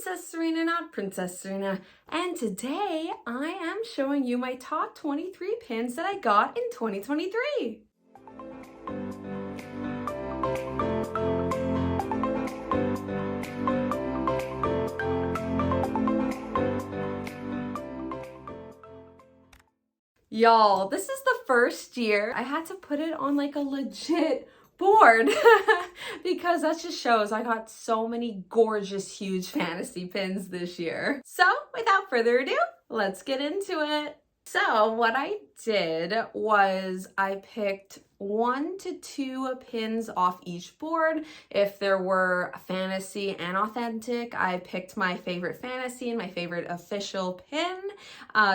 Princess Serena, not Princess Serena, and today I am showing you my top 23 pins that I got in 2023. Y'all, this is the first year I had to put it on like a legit board because that just shows I got so many gorgeous, huge fantasy pins this year. So without further ado, let's get into it. So what I did was I picked 1 to 2 pins off each board. If there were fantasy and authentic, I picked my favorite fantasy and my favorite official pin,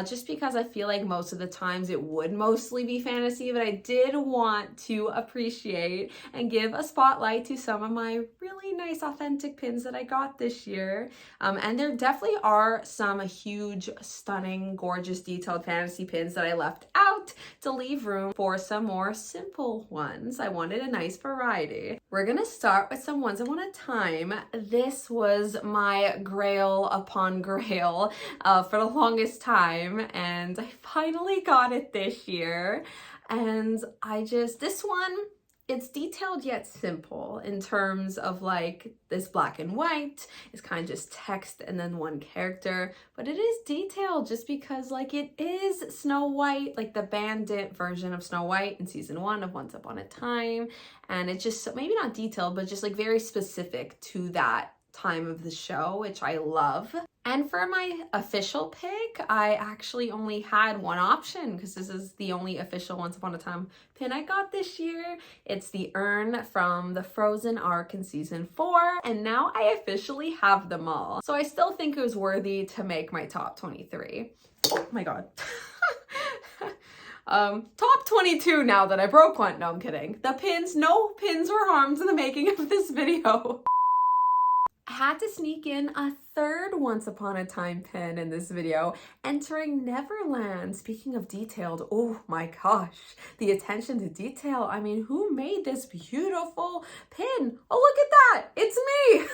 just because I feel like most of the times it would mostly be fantasy, but I did want to appreciate and give a spotlight to some of my really nice authentic pins that I got this year. And there definitely are some huge, stunning, gorgeous, detailed fantasy pins that I left out to leave room for some more simple ones. I wanted a nice variety. We're gonna start with some Once Upon a Time. This was my grail upon grail for the longest time, and I finally got it this year. And this one, it's detailed yet simple in terms of like this black and white. It's kind of just text and then one character, but it is detailed just because like it is Snow White, like the bandit version of Snow White in season 1 of Once Upon a Time. And it's just maybe not detailed, but just like very specific to that time of the show, which I love. And for my official pick, I actually only had one option because this is the only official Once Upon a Time pin I got this year. It's the urn from the Frozen arc in season 4, and now I officially have them all. So I still think it was worthy to make my top 23. Oh my god. Top 22 now that I broke one. No, I'm kidding. No pins were harmed in the making of this video. I had to sneak in a third Once Upon a Time pin in this video, entering Neverland. Speaking of detailed, oh my gosh, the attention to detail. I mean, who made this beautiful pin? Oh, look at that, it's me,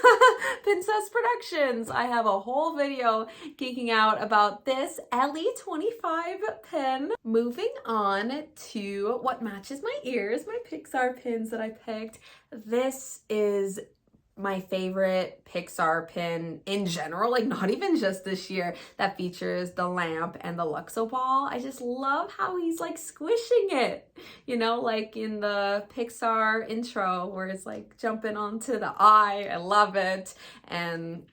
Princess Productions. I have a whole video geeking out about this LE25 pin. Moving on to what matches my ears, my Pixar pins that I picked. This is my favorite Pixar pin in general, like not even just this year, that features the lamp and the Luxo ball. I just love how he's like squishing it, you know, like in the Pixar intro where it's like jumping onto the eye. I love it. And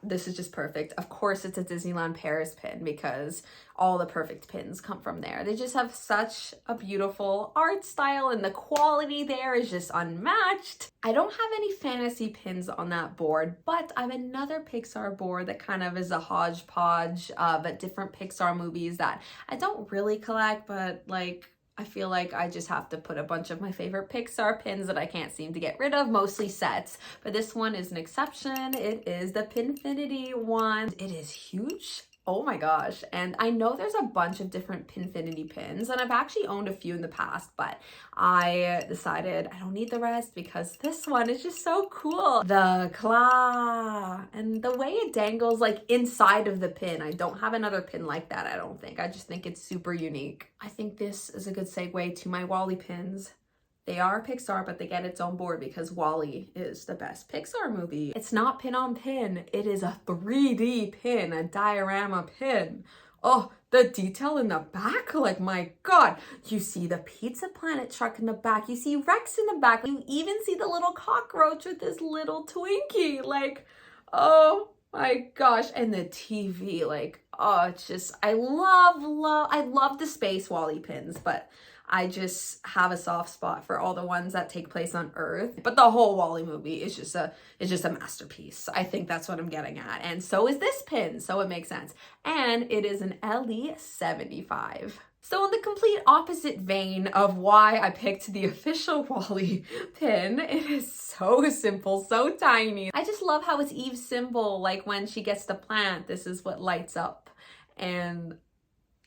this is just perfect. Of course, it's a Disneyland Paris pin because all the perfect pins come from there. They just have such a beautiful art style and the quality there is just unmatched. I don't have any fantasy pins on that board, but I have another Pixar board that kind of is a hodgepodge of different Pixar movies that I don't really collect, but like I feel like I just have to put a bunch of my favorite Pixar pins that I can't seem to get rid of, mostly sets. But this one is an exception. It is the Pinfinity one. It is huge. Oh my gosh. And I know there's a bunch of different Pinfinity pins, and I've actually owned a few in the past, but I decided I don't need the rest because this one is just so cool. The claw and the way it dangles like inside of the pin. I don't have another pin like that, I don't think. I just think it's super unique. I think this is a good segue to my Wall-E pins. They are Pixar, but they get its own board because Wall-E is the best Pixar movie. It's not pin on pin. It is a 3D pin, a diorama pin. Oh, the detail in the back, like my god. You see the Pizza Planet truck in the back. You see Rex in the back. You even see the little cockroach with this little Twinkie. Like, oh my gosh. And the TV, like, oh, it's just, I love the Space Wall-E pins, but I just have a soft spot for all the ones that take place on Earth. But the whole Wall-E movie is just a masterpiece. I think that's what I'm getting at. And so is this pin, so it makes sense. And it is an LE75. So in the complete opposite vein of why I picked the official Wall-E pin, it is so simple, so tiny. I just love how it's Eve's symbol, like when she gets the plant, this is what lights up. And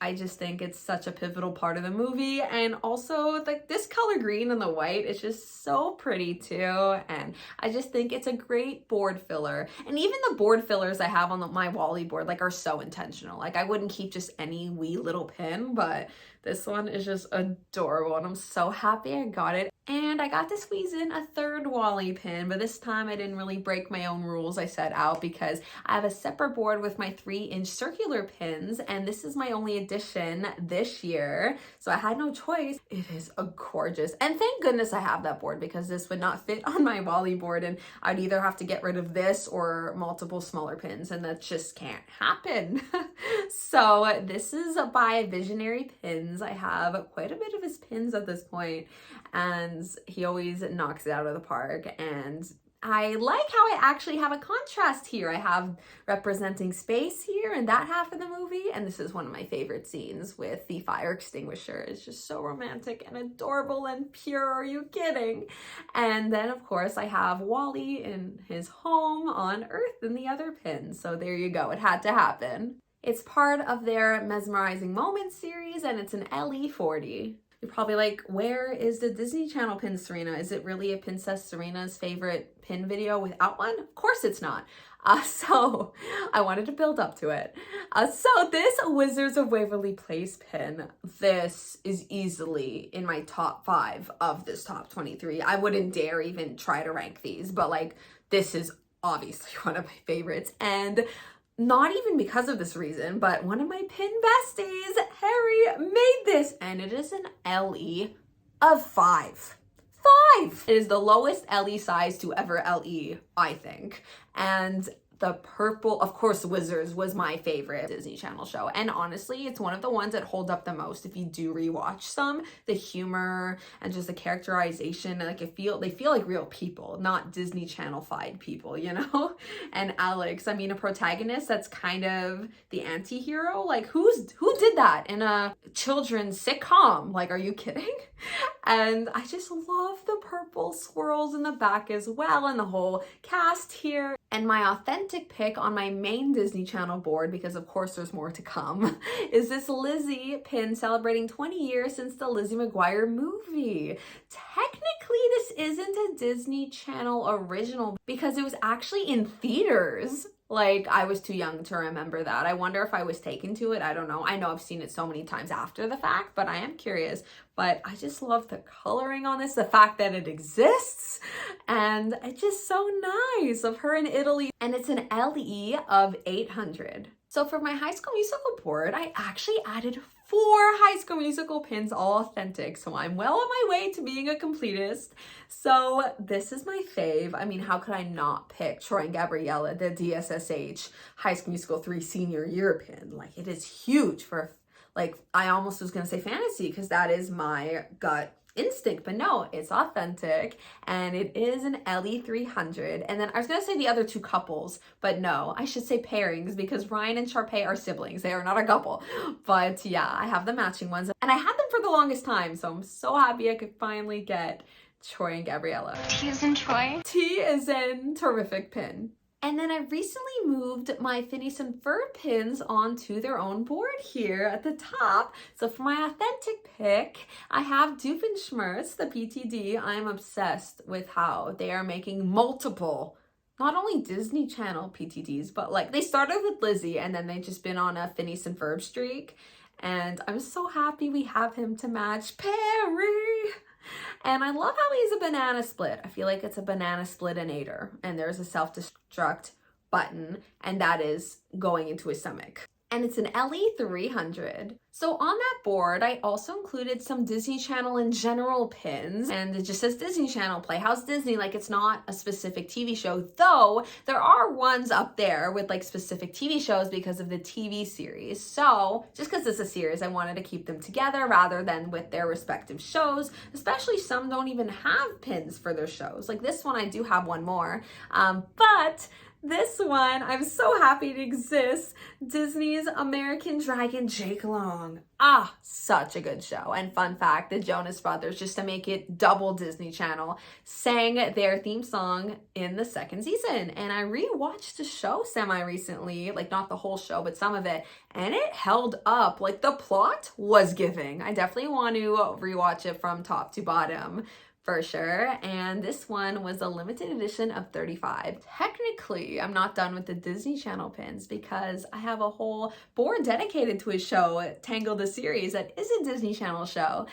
I just think it's such a pivotal part of the movie, and also like this color green and the white is just so pretty too, and I just think it's a great board filler. And even the board fillers I have on my Wally board like are so intentional. Like I wouldn't keep just any wee little pin, but this one is just adorable and I'm so happy I got it. And I got to squeeze in a third Wally pin, but this time I didn't really break my own rules I set out because I have a separate board with my 3-inch circular pins, and this is my only addition this year, so I had no choice. It is a gorgeous, and thank goodness I have that board because this would not fit on my Wally board, and I'd either have to get rid of this or multiple smaller pins, and that just can't happen. So this is by Visionary Pins. I have quite a bit of his pins at this point, and he always knocks it out of the park. And I like how I actually have a contrast here. I have representing space here in that half of the movie, and this is one of my favorite scenes with the fire extinguisher. It's just so romantic and adorable and pure. Are you kidding? And then of course I have Wally in his home on Earth in the other pin. So there you go. It had to happen. It's part of their Mesmerizing Moments series, and it's an LE40. You're probably like, where is the Disney Channel pin, Serena? Is it really a Princess Serena's favorite pin video without one? Of course it's not. So I wanted to build up to it. So this Wizards of Waverly Place pin, this is easily in my top 5 of this top 23. I wouldn't dare even try to rank these, but like this is obviously one of my favorites. And not even because of this reason, but one of my pin besties, Harry, made this, and it is an LE of 5. 5! It is the lowest LE size to ever LE, I think. And the purple, of course, Wizards was my favorite Disney Channel show. And honestly, it's one of the ones that hold up the most if you do rewatch some. The humor and just the characterization, like they feel like real people, not Disney Channel-fied people, you know? And Alex, I mean, a protagonist that's kind of the anti-hero. Like who did that in a children's sitcom? Like, are you kidding? And I just love the purple swirls in the back as well, and the whole cast here. And my authentic pick on my main Disney Channel board, because of course there's more to come, is this Lizzie pin celebrating 20 years since the Lizzie McGuire movie. Technically, this isn't a Disney Channel original because it was actually in theaters. Like, I was too young to remember that. I wonder if I was taken to it. I don't know. I know I've seen it so many times after the fact, but I am curious. But I just love the coloring on this, the fact that it exists, and it's just so nice of her in Italy. And it's an LE of 800. So for my High School Musical board, I actually added 4 High School Musical pins, all authentic. So I'm well on my way to being a completist. So this is my fave. I mean, how could I not pick Troy and Gabriella, the DSSH High School Musical 3 senior year pin? Like, it is huge for, like, I almost was gonna say fantasy because that is my gut instinct, but no, it's authentic, and it is an LE300. And then I was gonna say the other 2 couples, but no, I should say pairings because Ryan and Sharpay are siblings. They are not a couple. But yeah, I have the matching ones, and I had them for the longest time, so I'm so happy I could finally get Troy and Gabriella. T is in Troy. T is in terrific pin. And then I recently moved my Phineas and Ferb pins onto their own board here at the top. So for my authentic pick, I have Doofenshmirtz, the PTD. I'm obsessed with how they are making multiple, not only Disney Channel PTDs, but like they started with Lizzie and then they've just been on a Phineas and Ferb streak. And I'm so happy we have him to match Perry. And I love how he's a banana split. I feel like it's a banana splitinator, and there's a self-destruct button, and that is going into his stomach. And it's an LE300. So on that board, I also included some Disney Channel in general pins, and it just says Disney Channel, Playhouse Disney, like it's not a specific TV show, though there are ones up there with like specific TV shows because of the TV series. So just because it's a series, I wanted to keep them together rather than with their respective shows, especially some don't even have pins for their shows. Like this one, I do have one more, but This one, I'm so happy to exist. Disney's American Dragon Jake Long. Ah, such a good show. And fun fact, the Jonas Brothers, just to make it double Disney Channel, sang their theme song in the second season. And I rewatched the show semi-recently, like not the whole show, but some of it, and it held up. Like the plot was giving. I definitely want to rewatch it from top to bottom. For sure. And this one was a limited edition of 35. Technically, I'm not done with the Disney Channel pins because I have a whole board dedicated to a show, Tangled the series, that is a Disney Channel show.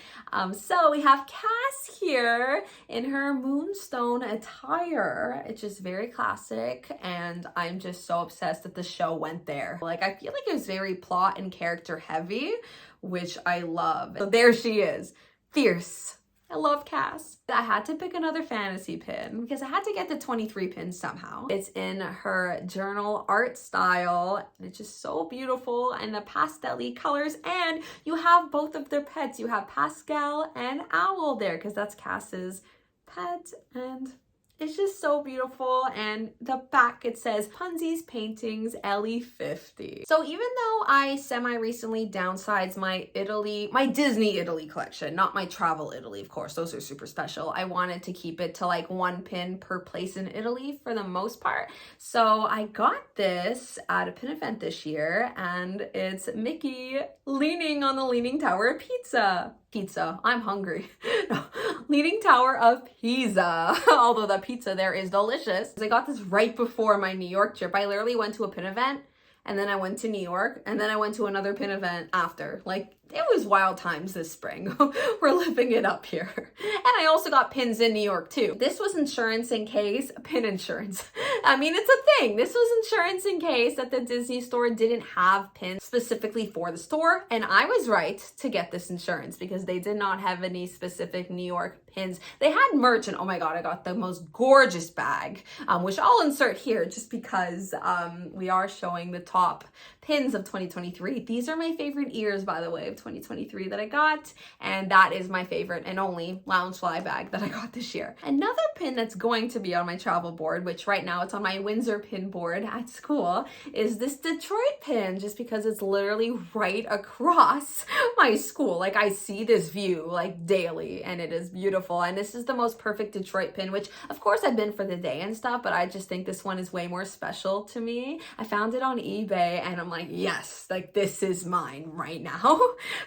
So we have Cass here in her Moonstone attire. It's just very classic, and I'm just so obsessed that the show went there. Like, I feel like it was very plot and character heavy, which I love. So there she is, fierce. I love Cass. I had to pick another fantasy pin because I had to get the 23 pins somehow. It's in her journal art style. And it's just so beautiful, and the pastel-y colors, and you have both of their pets. You have Pascal and Owl there because that's Cass's pet, and it's just so beautiful. And the back, it says Punzi's Paintings Ellie 50. So even though I semi-recently downsized my Disney Italy collection, not my travel Italy, of course, those are super special. I wanted to keep it to like one pin per place in Italy for the most part. So I got this at a pin event this year, and it's Mickey leaning on the Leaning Tower of Pizza. I'm hungry. No, Leaning Tower of Pisa. Although the pizza there is delicious. I got this right before my New York trip. I literally went to a pin event, and then I went to New York, and then I went to another pin event after. Like, it was wild times this spring. We're living it up here. And I also got pins in New York too. This was insurance in case, pin insurance. I mean, it's a thing. This was insurance in case that the Disney store didn't have pins specifically for the store. And I was right to get this insurance because they did not have any specific New York pins. They had merch, and oh my God, I got the most gorgeous bag, which I'll insert here just because we are showing the top pins of 2023. These are my favorite ears, by the way, of 2023 that I got, and that is my favorite and only Loungefly bag that I got this year. Another pin that's going to be on my travel board, which right now it's on my Windsor pin board at school, is this Detroit pin, just because it's literally right across my school. Like, I see this view like daily, and it is beautiful. And this is the most perfect Detroit pin, which of course I've been for the day and stuff, but I just think this one is way more special to me. I found it on eBay, and I'm like, yes, like this is mine right now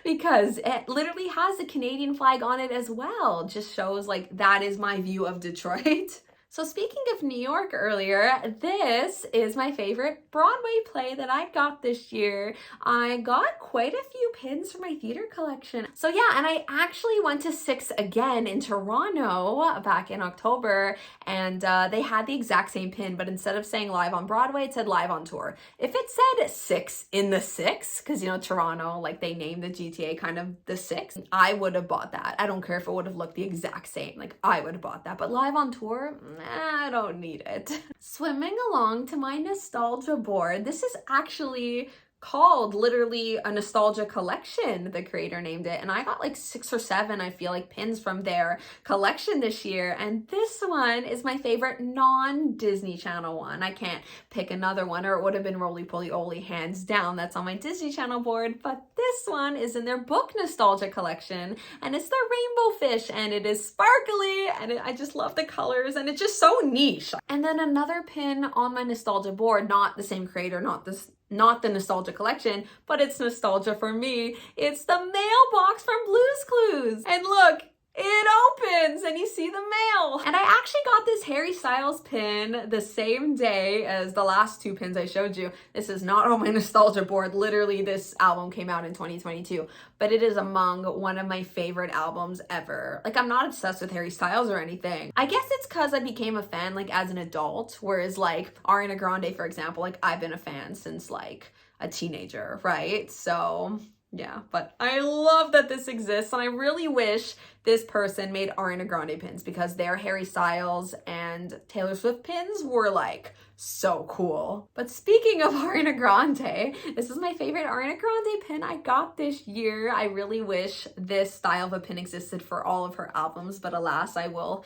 because it literally has the Canadian flag on it as well. Just shows like that is my view of Detroit. So speaking of New York earlier, this is my favorite Broadway play that I got this year. I got quite a few pins for my theater collection. So yeah, and I actually went to Six again in Toronto back in October, and they had the exact same pin, but instead of saying live on Broadway, it said live on tour. If it said Six in the Six, because you know, Toronto, like they named the GTA kind of the Six, I would have bought that. I don't care if it would have looked the exact same, like I would have bought that, but live on tour, I don't need it. Swimming along to my nostalgia board. This is actually called literally a nostalgia collection, the creator named it, and I got like 6 or 7, I feel like, pins from their collection this year, and this one is my favorite non-Disney Channel one. I can't pick another one, or it would have been Roly Poly Oly hands down. That's on my Disney Channel board, but this one is in their book nostalgia collection, and it's the rainbow fish, and it is sparkly, and I just love the colors, and it's just so niche. And then another pin on my nostalgia board, not the same creator, not the nostalgia collection, but it's nostalgia for me. It's the mailbox from Blue's Clues. And look, it opens and you see the mail. And I actually got this Harry Styles pin the same day as the last 2 pins I showed you. This is not on my nostalgia board. Literally, this album came out in 2022, but it is among one of my favorite albums ever. Like, I'm not obsessed with Harry Styles or anything. I guess it's because I became a fan like as an adult, whereas like Ariana Grande, for example, like I've been a fan since like a teenager, right? So Yeah, but I love that this exists, and I really wish this person made Ariana Grande pins because their Harry Styles and Taylor Swift pins were like so cool. But speaking of Ariana Grande, this is my favorite Ariana Grande pin I got this year. I really wish this style of a pin existed for all of her albums, but alas, I will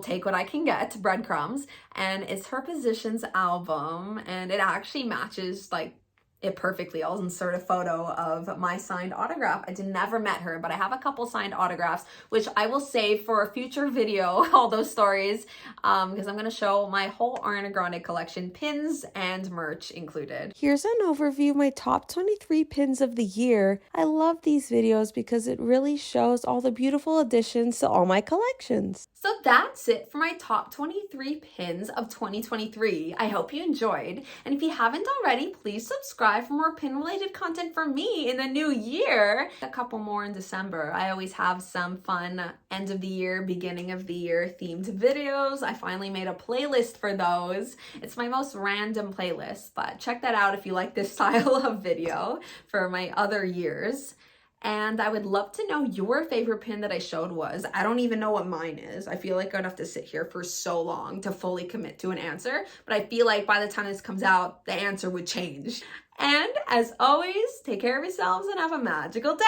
take what I can get, breadcrumbs, and it's her Positions album, and it actually matches like it perfectly. I'll insert a photo of my signed autograph. I never met her, but I have a couple signed autographs, which I will save for a future video, all those stories, because I'm going to show my whole Ariana Grande collection, pins and merch included. Here's an overview of my top 23 pins of the year. I love these videos because it really shows all the beautiful additions to all my collections. So that's it for my top 23 pins of 2023. I hope you enjoyed. And if you haven't already, please subscribe for more pin-related content from me in the new year. A couple more in December. I always have some fun end of the year, beginning of the year themed videos. I finally made a playlist for those. It's my most random playlist, but check that out if you like this style of video for my other years. And I would love to know your favorite pin that I showed was. I don't even know what mine is. I feel like I'd have to sit here for so long to fully commit to an answer, but I feel like by the time this comes out, the answer would change. And as always, take care of yourselves and have a magical day.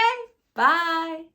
Bye.